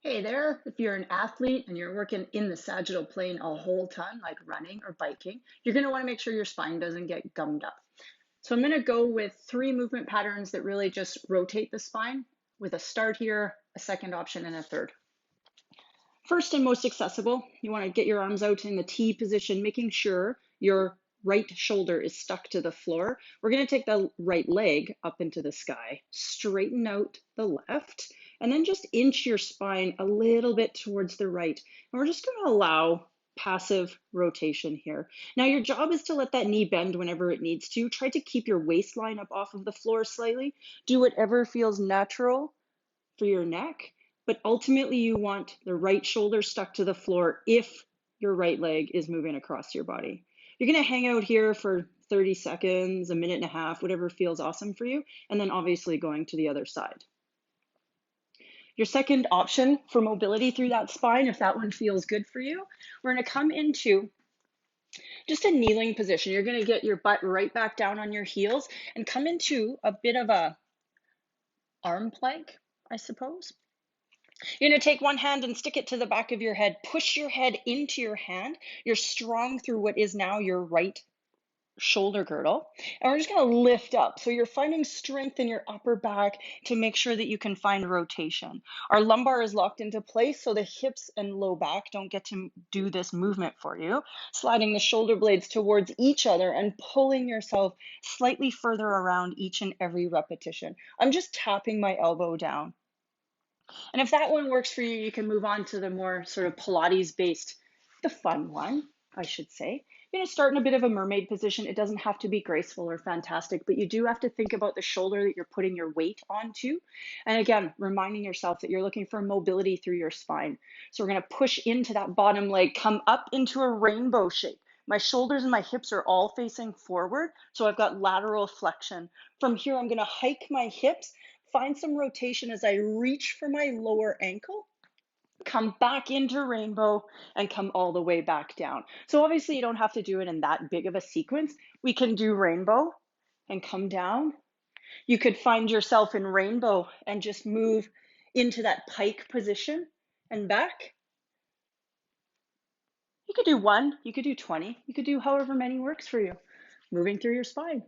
Hey there, if you're an athlete and you're working in the sagittal plane a whole ton, like running or biking, you're going to want to make sure your spine doesn't get gummed up. So I'm going to go with 3 movement patterns that really just rotate the spine with a start here, a second option, and a third. First and most accessible, you want to get your arms out in the T position, making sure your right shoulder is stuck to the floor. We're going to take the right leg up into the sky, straighten out the left, and then just inch your spine a little bit towards the right. And we're just going to allow passive rotation here. Now your job is to let that knee bend whenever it needs to. Try to keep your waistline up off of the floor slightly. Do whatever feels natural for your neck, but ultimately you want the right shoulder stuck to the floor if your right leg is moving across your body. You're going to hang out here for 30 seconds, a minute and a half, whatever feels awesome for you, and then obviously going to the other side. Your second option for mobility through that spine, if that one feels good for you, we're going to come into just a kneeling position. You're going to get your butt right back down on your heels and come into a bit of a arm plank, I suppose. You're going to take one hand and stick it to the back of your head. Push your head into your hand. You're strong through what is now your right shoulder girdle. And we're just going to lift up. So you're finding strength in your upper back to make sure that you can find rotation. Our lumbar is locked into place so the hips and low back don't get to do this movement for you. Sliding the shoulder blades towards each other and pulling yourself slightly further around each and every repetition. I'm just tapping my elbow down. And if that one works for you, you can move on to the more sort of Pilates based, the fun one, I should say. You're going to start in a bit of a mermaid position. It doesn't have to be graceful or fantastic, but you do have to think about the shoulder that you're putting your weight onto. And again, reminding yourself that you're looking for mobility through your spine. So we're going to push into that bottom leg, come up into a rainbow shape. My shoulders and my hips are all facing forward, so I've got lateral flexion. From here, I'm going to hike my hips. Find some rotation as I reach for my lower ankle, come back into rainbow, and come all the way back down. So obviously you don't have to do it in that big of a sequence. We can do rainbow and come down. You could find yourself in rainbow and just move into that pike position and back. You could do 1, you could do 20, you could do however many works for you, moving through your spine.